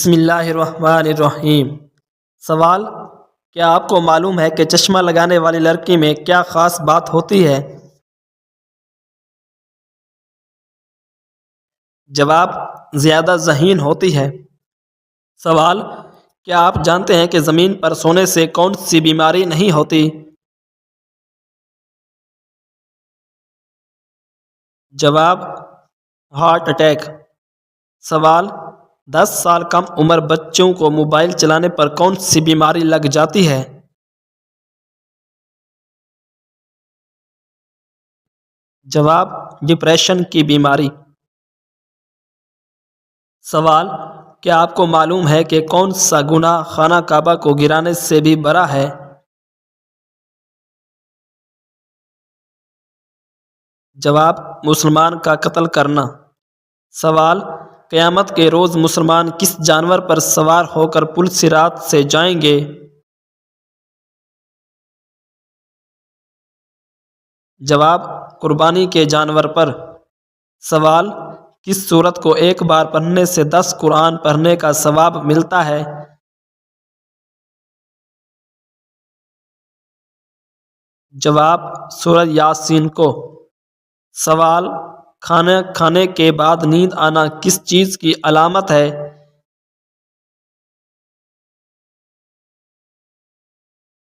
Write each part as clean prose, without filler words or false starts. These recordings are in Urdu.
بسم اللہ الرحمن الرحیم۔ سوال: کیا آپ کو معلوم ہے کہ چشمہ لگانے والی لڑکی میں کیا خاص بات ہوتی ہے؟ جواب: زیادہ ذہین ہوتی ہے۔ سوال: کیا آپ جانتے ہیں کہ زمین پر سونے سے کون سی بیماری نہیں ہوتی؟ جواب: ہارٹ اٹیک۔ سوال: 10 سال کم عمر بچوں کو موبائل چلانے پر کون سی بیماری لگ جاتی ہے؟ جواب: ڈپریشن کی بیماری۔ سوال: کیا آپ کو معلوم ہے کہ کون سا گناہ خانہ کعبہ کو گرانے سے بھی بڑا ہے؟ جواب: مسلمان کا قتل کرنا۔ سوال: قیامت کے روز مسلمان کس جانور پر سوار ہو کر پل صراط سے جائیں گے؟ جواب: قربانی کے جانور پر۔ سوال: کس سورت کو ایک بار پڑھنے سے 10 قرآن پڑھنے کا ثواب ملتا ہے؟ جواب: سورۃ یاسین کو۔ سوال: کھانا کھانے کے بعد نیند آنا کس چیز کی علامت ہے؟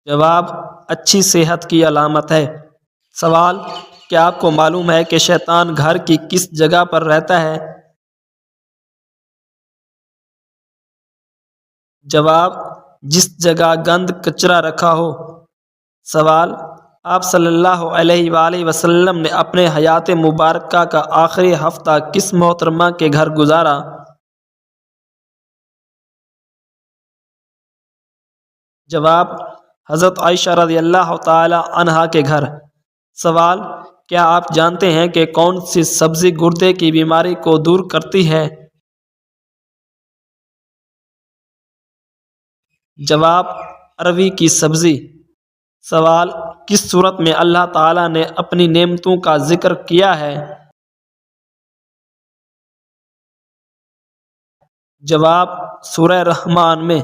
جواب: اچھی صحت کی علامت ہے۔ سوال: کیا آپ کو معلوم ہے کہ شیطان گھر کی کس جگہ پر رہتا ہے؟ جواب: جس جگہ گند کچرا رکھا ہو۔ سوال: آپ صلی اللہ علیہ وآلہ وسلم نے اپنے حیات مبارکہ کا آخری ہفتہ کس محترمہ کے گھر گزارا؟ جواب: حضرت عائشہ رضی اللہ تعالی عنہا کے گھر۔ سوال: کیا آپ جانتے ہیں کہ کون سی سبزی گردے کی بیماری کو دور کرتی ہے؟ جواب: اروی کی سبزی۔ سوال: کس صورت میں اللہ تعالی نے اپنی نعمتوں کا ذکر کیا ہے؟ جواب: سورہ رحمان میں۔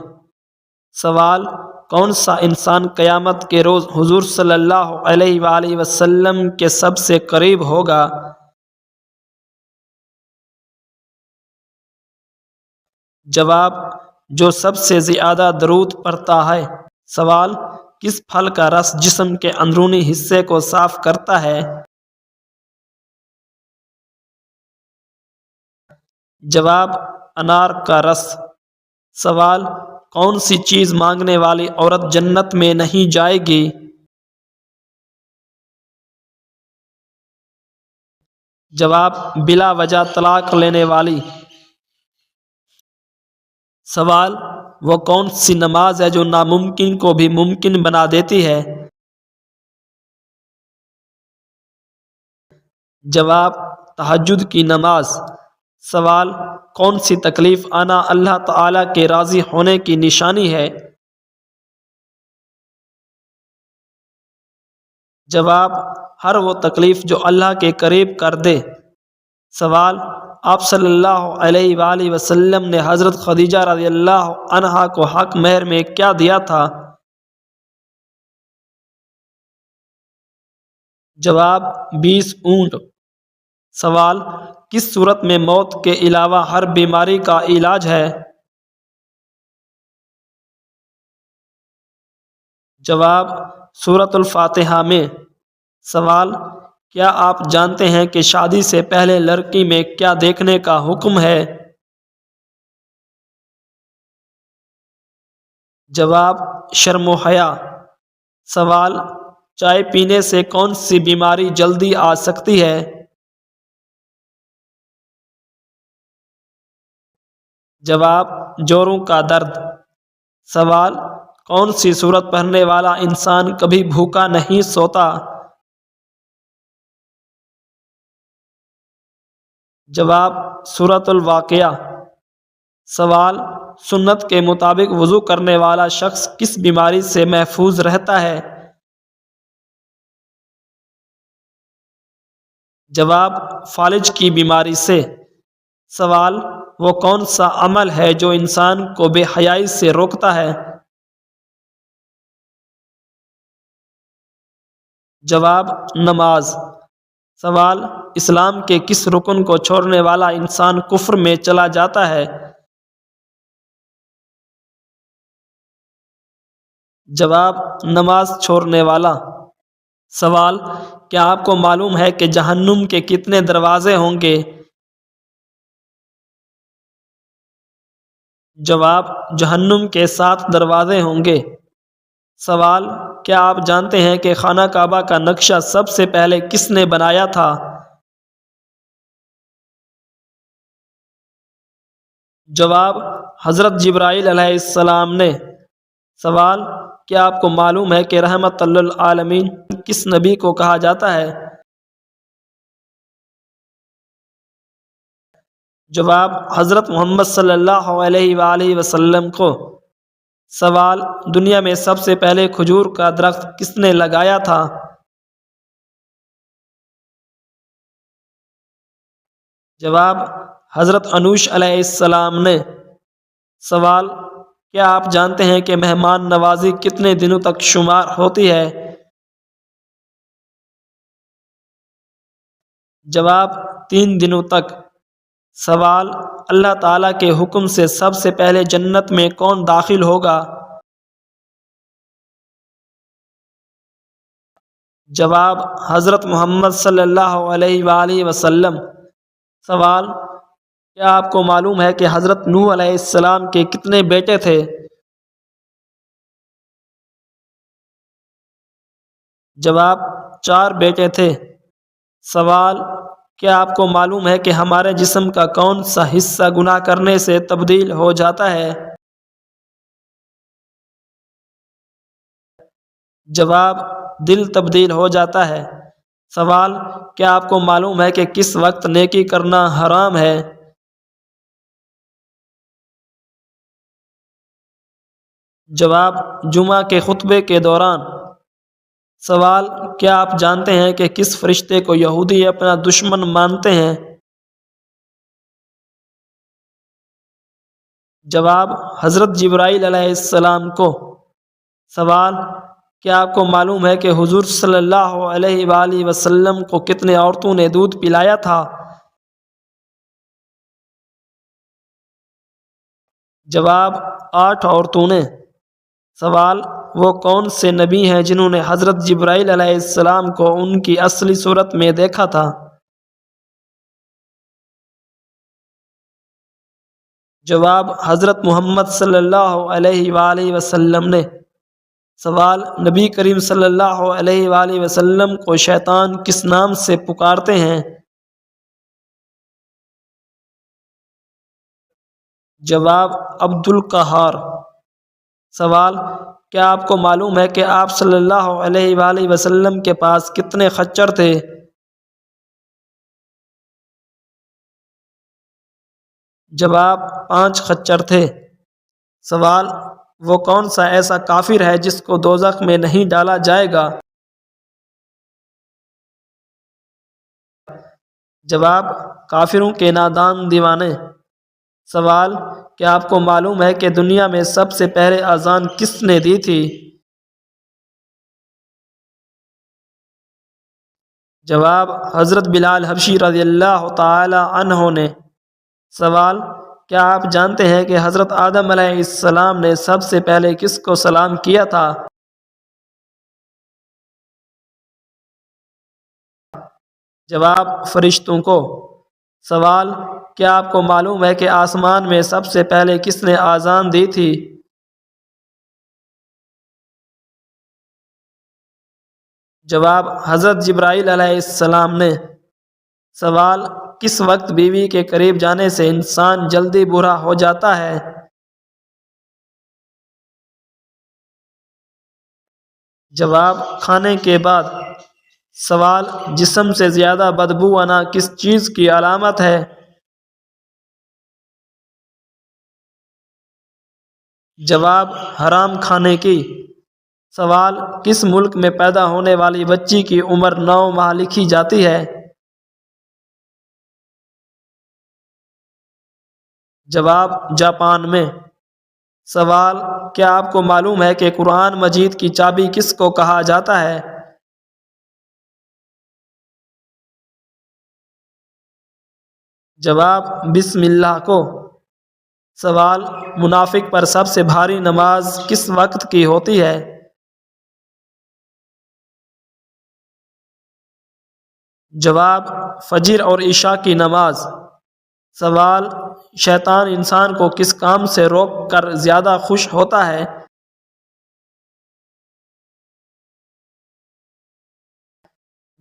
سوال: کون سا انسان قیامت کے روز حضور صلی اللہ علیہ وآلہ وسلم کے سب سے قریب ہوگا؟ جواب: جو سب سے زیادہ درود پڑھتا ہے۔ سوال: کس پھل کا رس جسم کے اندرونی حصے کو صاف کرتا ہے؟ جواب: انار کا رس۔ سوال: کون سی چیز مانگنے والی عورت جنت میں نہیں جائے گی؟ جواب: بلا وجہ طلاق لینے والی۔ سوال: وہ کون سی نماز ہے جو ناممکن کو بھی ممکن بنا دیتی ہے؟ جواب: تہجد کی نماز۔ سوال: کون سی تکلیف آنا اللہ تعالی کے راضی ہونے کی نشانی ہے؟ جواب: ہر وہ تکلیف جو اللہ کے قریب کر دے۔ سوال: آپ صلی اللہ علیہ وآلہ وسلم نے حضرت خدیجہ رضی اللہ عنہا کو حق مہر میں کیا دیا تھا؟ جواب: 20 اونٹ۔ سوال: کس صورت میں موت کے علاوہ ہر بیماری کا علاج ہے؟ جواب: سورۃ الفاتحہ میں۔ سوال: کیا آپ جانتے ہیں کہ شادی سے پہلے لڑکی میں کیا دیکھنے کا حکم ہے؟ جواب: شرم و حیا۔ سوال: چائے پینے سے کون سی بیماری جلدی آ سکتی ہے؟ جواب: جوڑوں کا درد۔ سوال: کون سی سورت پڑھنے والا انسان کبھی بھوکا نہیں سوتا؟ جواب: سورۃ الواقعہ۔ سوال: سنت کے مطابق وضو کرنے والا شخص کس بیماری سے محفوظ رہتا ہے؟ جواب: فالج کی بیماری سے۔ سوال: وہ کون سا عمل ہے جو انسان کو بے حیائی سے روکتا ہے؟ جواب: نماز۔ سوال: اسلام کے کس رکن کو چھوڑنے والا انسان کفر میں چلا جاتا ہے؟ جواب: نماز چھوڑنے والا۔ سوال: کیا آپ کو معلوم ہے کہ جہنم کے کتنے دروازے ہوں گے؟ جواب: جہنم کے 7 دروازے ہوں گے۔ سوال: کیا آپ جانتے ہیں کہ خانہ کعبہ کا نقشہ سب سے پہلے کس نے بنایا تھا؟ جواب: حضرت جبرائیل علیہ السلام نے۔ سوال: کیا آپ کو معلوم ہے کہ رحمت للعالمین کس نبی کو کہا جاتا ہے؟ جواب: حضرت محمد صلی اللہ علیہ وآلہ وسلم کو۔ سوال: دنیا میں سب سے پہلے کھجور کا درخت کس نے لگایا تھا؟ جواب: حضرت انوش علیہ السلام نے۔ سوال: کیا آپ جانتے ہیں کہ مہمان نوازی کتنے دنوں تک شمار ہوتی ہے؟ جواب: 3 دنوں تک۔ سوال: اللہ تعالیٰ کے حکم سے سب سے پہلے جنت میں کون داخل ہوگا؟ جواب: حضرت محمد صلی اللہ علیہ وآلہ وسلم۔ سوال: کیا آپ کو معلوم ہے کہ حضرت نوح علیہ السلام کے کتنے بیٹے تھے؟ جواب: 4 بیٹے تھے۔ سوال: کیا آپ کو معلوم ہے کہ ہمارے جسم کا کون سا حصہ گناہ کرنے سے تبدیل ہو جاتا ہے؟ جواب: دل تبدیل ہو جاتا ہے۔ سوال: کیا آپ کو معلوم ہے کہ کس وقت نیکی کرنا حرام ہے؟ جواب: جمعہ کے خطبے کے دوران۔ سوال: کیا آپ جانتے ہیں کہ کس فرشتے کو یہودی اپنا دشمن مانتے ہیں؟ جواب: حضرت جبرائیل علیہ السلام کو۔ سوال: کیا آپ کو معلوم ہے کہ حضور صلی اللہ علیہ وآلہ وسلم کو کتنے عورتوں نے دودھ پلایا تھا؟ جواب: 8 عورتوں نے۔ سوال: وہ کون سے نبی ہیں جنہوں نے حضرت جبرائیل علیہ السلام کو ان کی اصلی صورت میں دیکھا تھا؟ جواب: حضرت محمد صلی اللہ علیہ وآلہ وسلم نے۔ سوال: نبی کریم صلی اللہ علیہ وآلہ وسلم کو شیطان کس نام سے پکارتے ہیں؟ جواب: عبد القہار۔ سوال: کیا آپ کو معلوم ہے کہ آپ صلی اللہ علیہ وآلہ وسلم کے پاس کتنے خچر تھے؟ جواب: 5 خچر تھے۔ سوال: وہ کون سا ایسا کافر ہے جس کو دوزخ میں نہیں ڈالا جائے گا؟ جواب: کافروں کے نادان دیوانے۔ سوال: کیا آپ کو معلوم ہے کہ دنیا میں سب سے پہلے اذان کس نے دی تھی؟ جواب: حضرت بلال حبشی رضی اللہ تعالی عنہ نے۔ سوال: کیا آپ جانتے ہیں کہ حضرت آدم علیہ السلام نے سب سے پہلے کس کو سلام کیا تھا؟ جواب: فرشتوں کو۔ سوال: کیا آپ کو معلوم ہے کہ آسمان میں سب سے پہلے کس نے اذان دی تھی؟ جواب: حضرت جبرائیل علیہ السلام نے۔ سوال: کس وقت بیوی کے قریب جانے سے انسان جلدی برا ہو جاتا ہے؟ جواب: کھانے کے بعد۔ سوال: جسم سے زیادہ بدبو آنا کس چیز کی علامت ہے؟ جواب: حرام کھانے کی۔ سوال: کس ملک میں پیدا ہونے والی بچی کی عمر 9 ماہ لکھی جاتی ہے؟ جواب: جاپان میں۔ سوال: کیا آپ کو معلوم ہے کہ قرآن مجید کی چابی کس کو کہا جاتا ہے؟ جواب: بسم اللہ کو۔ سوال: منافق پر سب سے بھاری نماز کس وقت کی ہوتی ہے؟ جواب: فجر اور عشاء کی نماز۔ سوال: شیطان انسان کو کس کام سے روک کر زیادہ خوش ہوتا ہے؟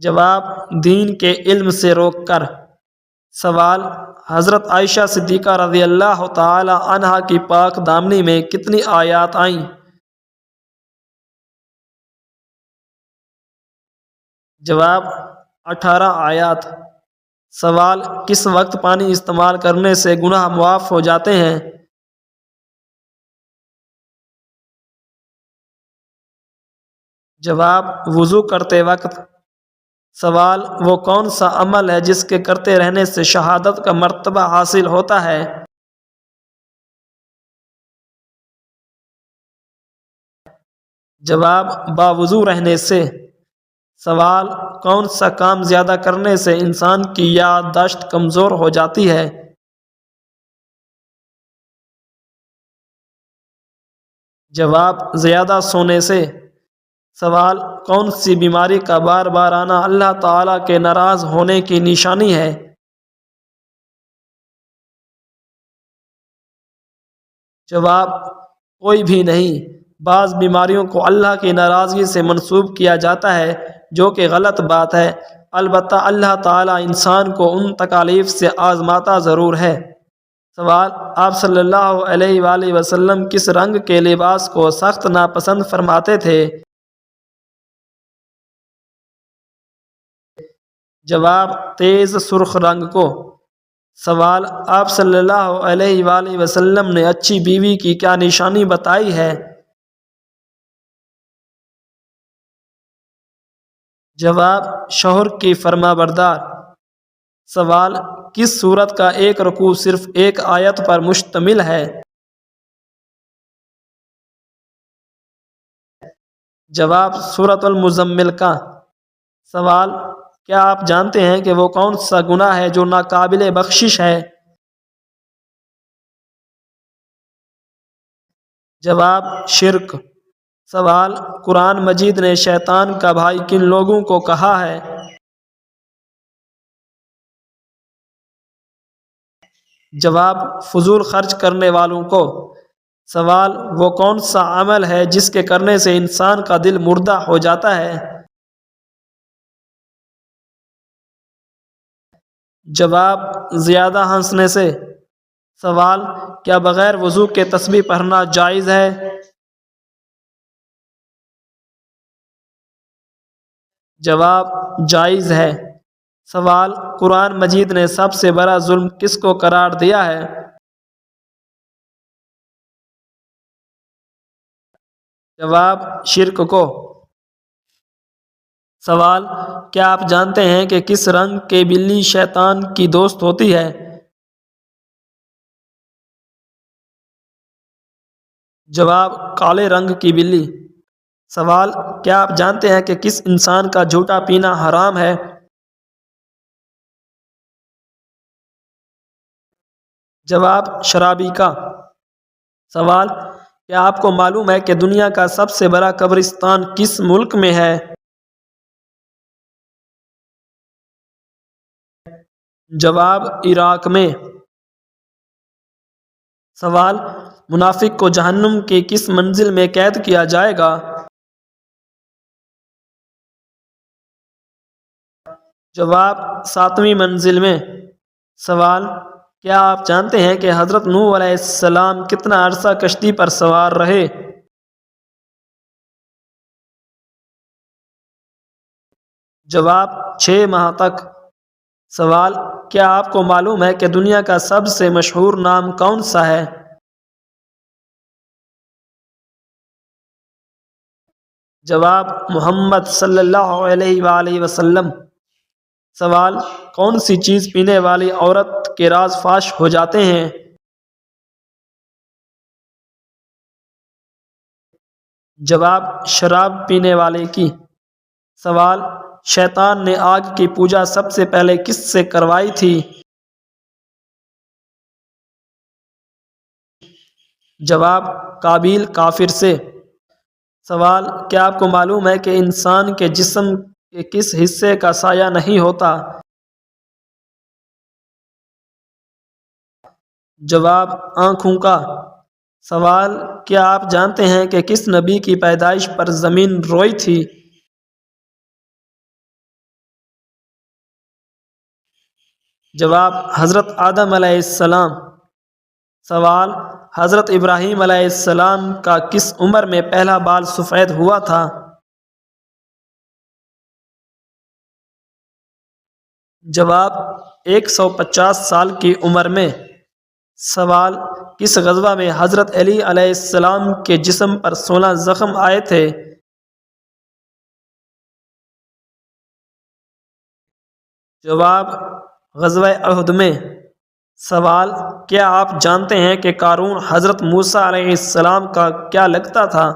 جواب: دین کے علم سے روک کر۔ سوال: حضرت عائشہ صدیقہ رضی اللہ تعالی عنہا کی پاک دامنی میں کتنی آیات آئیں؟ جواب: 18 آیات۔ سوال: کس وقت پانی استعمال کرنے سے گناہ معاف ہو جاتے ہیں؟ جواب: وضو کرتے وقت۔ سوال: وہ کون سا عمل ہے جس کے کرتے رہنے سے شہادت کا مرتبہ حاصل ہوتا ہے؟ جواب: باوضو رہنے سے۔ سوال: کون سا کام زیادہ کرنے سے انسان کی یادداشت کمزور ہو جاتی ہے؟ جواب: زیادہ سونے سے۔ سوال: کون سی بیماری کا بار بار آنا اللہ تعالیٰ کے ناراض ہونے کی نشانی ہے؟ جواب: کوئی بھی نہیں۔ بعض بیماریوں کو اللہ کی ناراضگی سے منسوب کیا جاتا ہے جو کہ غلط بات ہے، البتہ اللہ تعالیٰ انسان کو ان تکالیف سے آزماتا ضرور ہے۔ سوال: آپ صلی اللہ علیہ وآلہ وسلم کس رنگ کے لباس کو سخت ناپسند فرماتے تھے؟ جواب: تیز سرخ رنگ کو۔ سوال: آپ صلی اللہ علیہ وآلہ وسلم نے اچھی بیوی کی کیا نشانی بتائی ہے؟ جواب: شوہر کی فرما بردار۔ سوال: کس سورت کا ایک رکوع صرف ایک آیت پر مشتمل ہے؟ جواب: سورۃ المزمل کا۔ سوال: کیا آپ جانتے ہیں کہ وہ کون سا گناہ ہے جو ناقابل بخشش ہے؟ جواب: شرک۔ سوال: قرآن مجید نے شیطان کا بھائی کن لوگوں کو کہا ہے؟ جواب: فضول خرچ کرنے والوں کو۔ سوال: وہ کون سا عمل ہے جس کے کرنے سے انسان کا دل مردہ ہو جاتا ہے؟ جواب: زیادہ ہنسنے سے۔ سوال: کیا بغیر وضو کے تسبیح پڑھنا جائز ہے؟ جواب: جائز ہے۔ سوال: قرآن مجید نے سب سے بڑا ظلم کس کو قرار دیا ہے؟ جواب: شرک کو۔ سوال: کیا آپ جانتے ہیں کہ کس رنگ کی بلی شیطان کی دوست ہوتی ہے؟ جواب: کالے رنگ کی بلی۔ سوال: کیا آپ جانتے ہیں کہ کس انسان کا جھوٹا پینا حرام ہے؟ جواب: شرابی کا۔ سوال: کیا آپ کو معلوم ہے کہ دنیا کا سب سے بڑا قبرستان کس ملک میں ہے؟ جواب: عراق میں۔ سوال: منافق کو جہنم کی کس منزل میں قید کیا جائے گا؟ جواب: 7ویں منزل میں۔ سوال: کیا آپ جانتے ہیں کہ حضرت نوح علیہ السلام کتنا عرصہ کشتی پر سوار رہے؟ جواب: 6 ماہ تک۔ سوال: کیا آپ کو معلوم ہے کہ دنیا کا سب سے مشہور نام کون سا ہے؟ جواب: محمد صلی اللہ علیہ وآلہ وسلم۔ سوال: کون سی چیز پینے والی عورت کے راز فاش ہو جاتے ہیں؟ جواب شراب پینے والے کی۔ سوال شیطان نے آگ کی پوجا سب سے پہلے کس سے کروائی تھی؟ جواب قابیل کافر سے۔ سوال کیا آپ کو معلوم ہے کہ انسان کے جسم کے کس حصے کا سایہ نہیں ہوتا؟ جواب آنکھوں کا۔ سوال کیا آپ جانتے ہیں کہ کس نبی کی پیدائش پر زمین روئی تھی؟ جواب حضرت آدم علیہ السلام۔ سوال حضرت ابراہیم علیہ السلام کا کس عمر میں پہلا بال سفید ہوا تھا؟ جواب 150 سال کی عمر میں۔ سوال کس غزوہ میں حضرت علی علیہ السلام کے جسم پر 16 زخم آئے تھے؟ جواب غزوہ احد میں۔ سوال کیا آپ جانتے ہیں کہ قارون حضرت موسیٰ علیہ السلام کا کیا لگتا تھا؟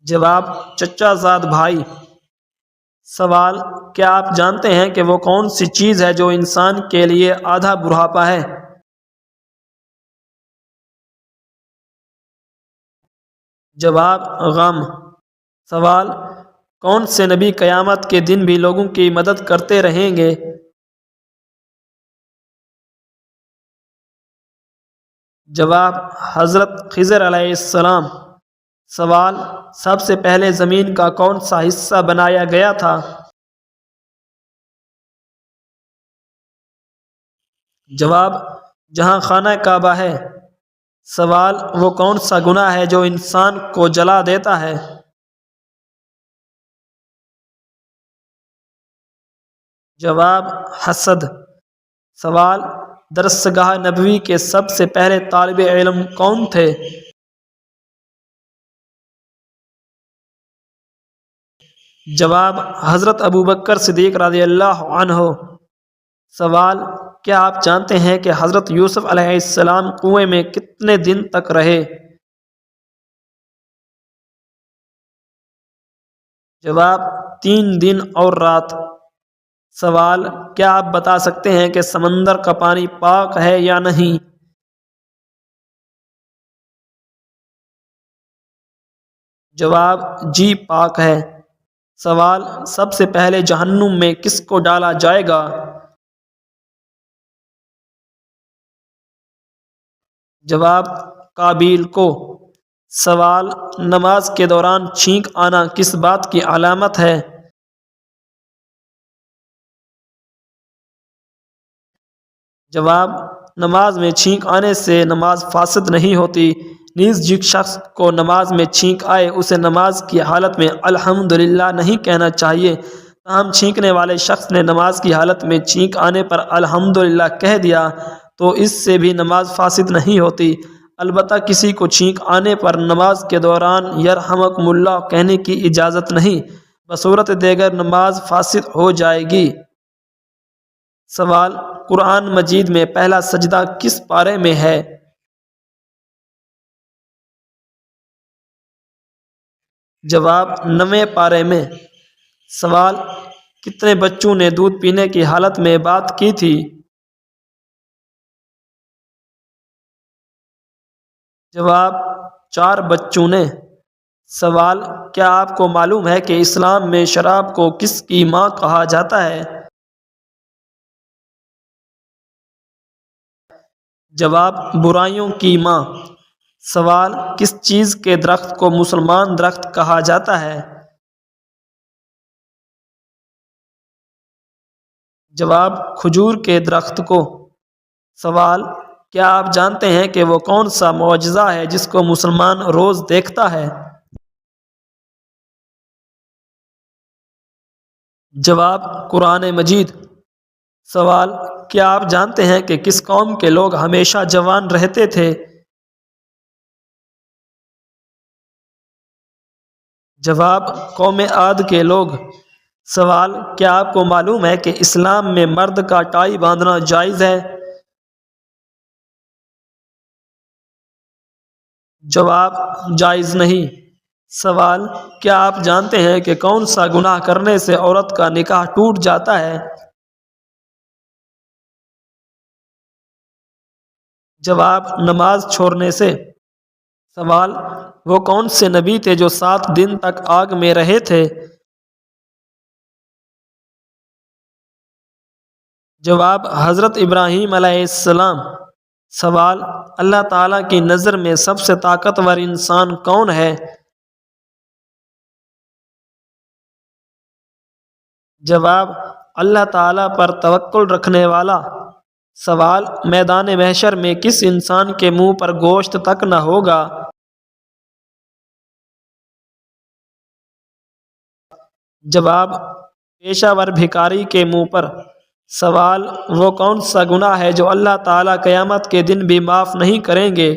جواب چچا زاد بھائی۔ سوال کیا آپ جانتے ہیں کہ وہ کون سی چیز ہے جو انسان کے لیے آدھا بڑھاپا ہے؟ جواب غم۔ سوال کون سے نبی قیامت کے دن بھی لوگوں کی مدد کرتے رہیں گے؟ جواب حضرت خضر علیہ السلام۔ سوال سب سے پہلے زمین کا کون سا حصہ بنایا گیا تھا؟ جواب جہاں خانہ کعبہ ہے۔ سوال وہ کون سا گناہ ہے جو انسان کو جلا دیتا ہے؟ جواب حسد۔ سوال درسگاہ نبوی کے سب سے پہلے طالب علم کون تھے؟ جواب حضرت ابوبکر صدیق رضی اللہ عنہ۔ سوال کیا آپ جانتے ہیں کہ حضرت یوسف علیہ السلام کنویں میں کتنے دن تک رہے؟ جواب 3 دن اور رات۔ سوال کیا آپ بتا سکتے ہیں کہ سمندر کا پانی پاک ہے یا نہیں؟ جواب جی پاک ہے۔ سوال سب سے پہلے جہنم میں کس کو ڈالا جائے گا؟ جواب قابیل کو۔ سوال نماز کے دوران چھینک آنا کس بات کی علامت ہے؟ جواب نماز میں چھینک آنے سے نماز فاسد نہیں ہوتی، نیز جس شخص کو نماز میں چھینک آئے اسے نماز کی حالت میں الحمدللہ نہیں کہنا چاہیے، تاہم چھینکنے والے شخص نے نماز کی حالت میں چھینک آنے پر الحمدللہ کہہ دیا تو اس سے بھی نماز فاسد نہیں ہوتی، البتہ کسی کو چھینک آنے پر نماز کے دوران یرحمکم اللہ کہنے کی اجازت نہیں، بصورت دیگر نماز فاسد ہو جائے گی۔ سوال قرآن مجید میں پہلا سجدہ کس پارے میں ہے؟ جواب 9ویں پارے میں۔ سوال کتنے بچوں نے دودھ پینے کی حالت میں بات کی تھی؟ جواب 4 بچوں نے۔ سوال کیا آپ کو معلوم ہے کہ اسلام میں شراب کو کس کی ماں کہا جاتا ہے؟ جواب برائیوں کی ماں۔ سوال کس چیز کے درخت کو مسلمان درخت کہا جاتا ہے؟ جواب کھجور کے درخت کو۔ سوال کیا آپ جانتے ہیں کہ وہ کون سا معجزہ ہے جس کو مسلمان روز دیکھتا ہے؟ جواب قرآن مجید۔ سوال کیا آپ جانتے ہیں کہ کس قوم کے لوگ ہمیشہ جوان رہتے تھے؟ جواب قوم عاد کے لوگ۔ سوال کیا آپ کو معلوم ہے کہ اسلام میں مرد کا ٹائی باندھنا جائز ہے؟ جواب: جائز نہیں۔ سوال: کیا آپ جانتے ہیں کہ کون سا گناہ کرنے سے عورت کا نکاح ٹوٹ جاتا ہے؟ جواب: نماز چھوڑنے سے۔ سوال: وہ کون سے نبی تھے جو 7 دن تک آگ میں رہے تھے؟ جواب: حضرت ابراہیم علیہ السلام۔ سوال: اللہ تعالیٰ کی نظر میں سب سے طاقتور انسان کون ہے؟ جواب: اللہ تعالیٰ پر توکل رکھنے والا۔ سوال: میدان محشر میں کس انسان کے منہ پر گوشت تک نہ ہوگا؟ جواب: پیشہ ور بھکاری کے منہ پر۔ سوال: وہ کون سا گناہ ہے جو اللہ تعالیٰ قیامت کے دن بھی معاف نہیں کریں گے؟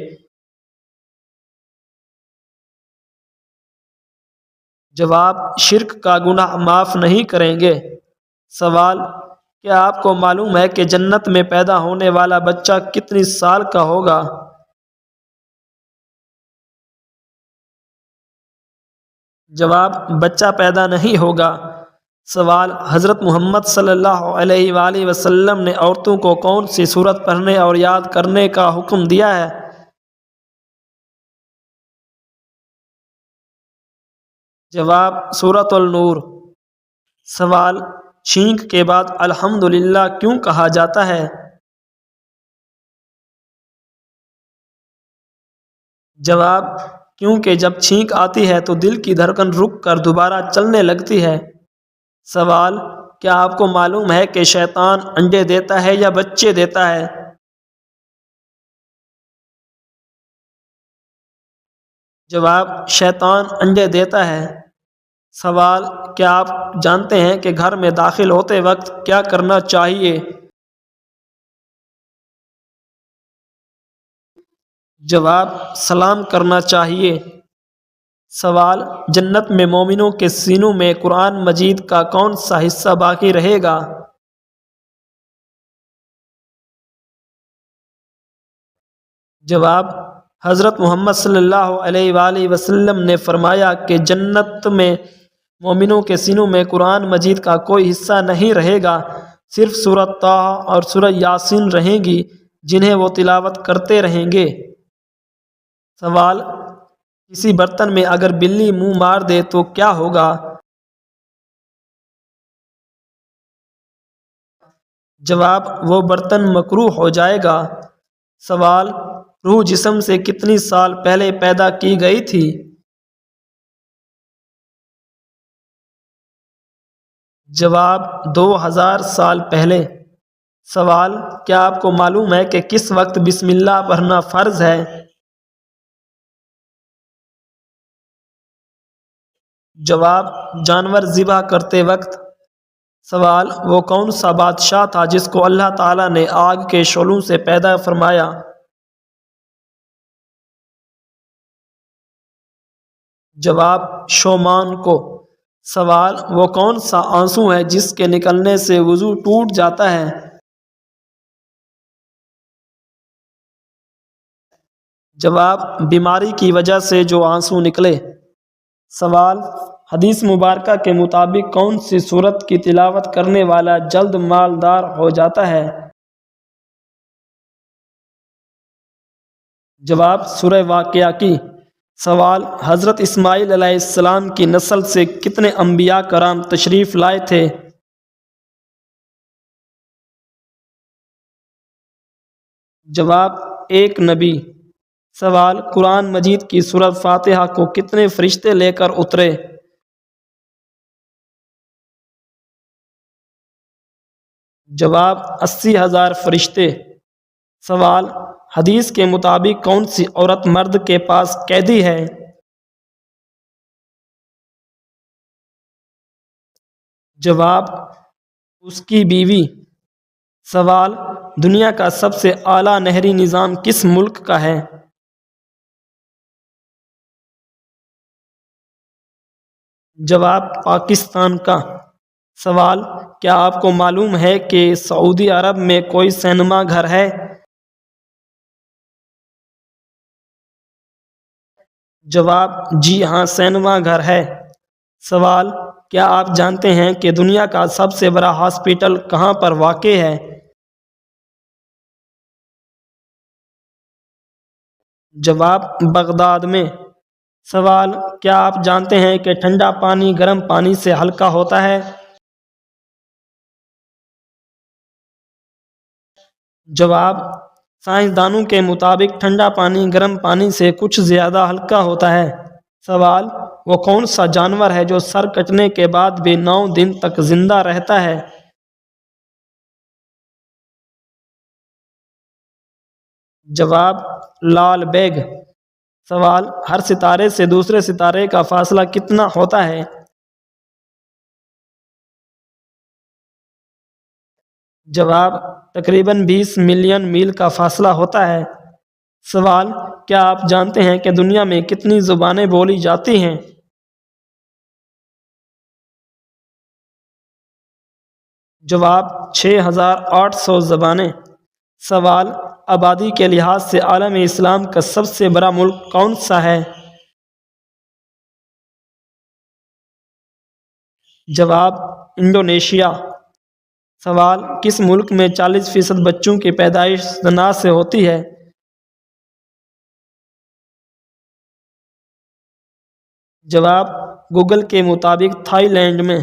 جواب: شرک کا گناہ معاف نہیں کریں گے۔ سوال: کیا آپ کو معلوم ہے کہ جنت میں پیدا ہونے والا بچہ کتنی سال کا ہوگا؟ جواب: بچہ پیدا نہیں ہوگا۔ سوال: حضرت محمد صلی اللہ علیہ وآلہ وسلم نے عورتوں کو کون سی سورت پڑھنے اور یاد کرنے کا حکم دیا ہے؟ جواب: سورۃ النور۔ سوال: چھینک کے بعد الحمدللہ کیوں کہا جاتا ہے؟ جواب: کیونکہ جب چھینک آتی ہے تو دل کی دھڑکن رک کر دوبارہ چلنے لگتی ہے۔ سوال: کیا آپ کو معلوم ہے کہ شیطان انڈے دیتا ہے یا بچے دیتا ہے؟ جواب: شیطان انڈے دیتا ہے۔ سوال: کیا آپ جانتے ہیں کہ گھر میں داخل ہوتے وقت کیا کرنا چاہیے؟ جواب: سلام کرنا چاہیے۔ سوال: جنت میں مومنوں کے سینوں میں قرآن مجید کا کون سا حصہ باقی رہے گا؟ جواب: حضرت محمد صلی اللہ علیہ وآلہ وسلم نے فرمایا کہ جنت میں مومنوں کے سینوں میں قرآن مجید کا کوئی حصہ نہیں رہے گا، صرف سورۃ طٰہٰ اور سورۃ یاسین رہیں گی جنہیں وہ تلاوت کرتے رہیں گے۔ سوال: کسی برتن میں اگر بلی منہ مار دے تو کیا ہوگا؟ جواب: وہ برتن مکروہ ہو جائے گا۔ سوال: روح جسم سے کتنی سال پہلے پیدا کی گئی تھی؟ جواب: 2000 سال پہلے۔ سوال: کیا آپ کو معلوم ہے کہ کس وقت بسم اللہ پڑھنا فرض ہے؟ جواب: جانور ذبح کرتے وقت۔ سوال: وہ کون سا بادشاہ تھا جس کو اللہ تعالیٰ نے آگ کے شعلوں سے پیدا فرمایا؟ جواب: شومان کو۔ سوال: وہ کون سا آنسو ہے جس کے نکلنے سے وضو ٹوٹ جاتا ہے؟ جواب: بیماری کی وجہ سے جو آنسو نکلے۔ سوال: حدیث مبارکہ کے مطابق کون سی سورت کی تلاوت کرنے والا جلد مالدار ہو جاتا ہے؟ جواب: سورہ واقعہ کی۔ سوال: حضرت اسماعیل علیہ السلام کی نسل سے کتنے انبیاء کرام تشریف لائے تھے؟ جواب: ایک نبی۔ سوال: قرآن مجید کی سورۃ فاتحہ کو کتنے فرشتے لے کر اترے؟ جواب: 80,000 فرشتے۔ سوال: حدیث کے مطابق کون سی عورت مرد کے پاس قیدی ہے؟ جواب: اس کی بیوی۔ سوال: دنیا کا سب سے اعلیٰ نہری نظام کس ملک کا ہے؟ جواب: پاکستان کا۔ سوال: کیا آپ کو معلوم ہے کہ سعودی عرب میں کوئی سینما گھر ہے؟ جواب: جی ہاں، سینما گھر ہے۔ سوال: کیا آپ جانتے ہیں کہ دنیا کا سب سے بڑا ہاسپٹل کہاں پر واقع ہے؟ جواب: بغداد میں۔ سوال: کیا آپ جانتے ہیں کہ ٹھنڈا پانی گرم پانی سے ہلکا ہوتا ہے؟ جواب: سائنسدانوں کے مطابق ٹھنڈا پانی گرم پانی سے کچھ زیادہ ہلکا ہوتا ہے۔ سوال: وہ کون سا جانور ہے جو سر کٹنے کے بعد بھی 9 دن تک زندہ رہتا ہے؟ جواب: لال بیگ۔ سوال: ہر ستارے سے دوسرے ستارے کا فاصلہ کتنا ہوتا ہے؟ جواب: تقریباً 20 ملین میل کا فاصلہ ہوتا ہے۔ سوال: کیا آپ جانتے ہیں کہ دنیا میں کتنی زبانیں بولی جاتی ہیں؟ جواب: 6800 زبانیں۔ سوال: آبادی کے لحاظ سے عالم اسلام کا سب سے بڑا ملک کون سا ہے؟ جواب: انڈونیشیا۔ سوال: کس ملک میں 40% بچوں کی پیدائش زنا سے ہوتی ہے؟ جواب: گوگل کے مطابق تھائی لینڈ میں۔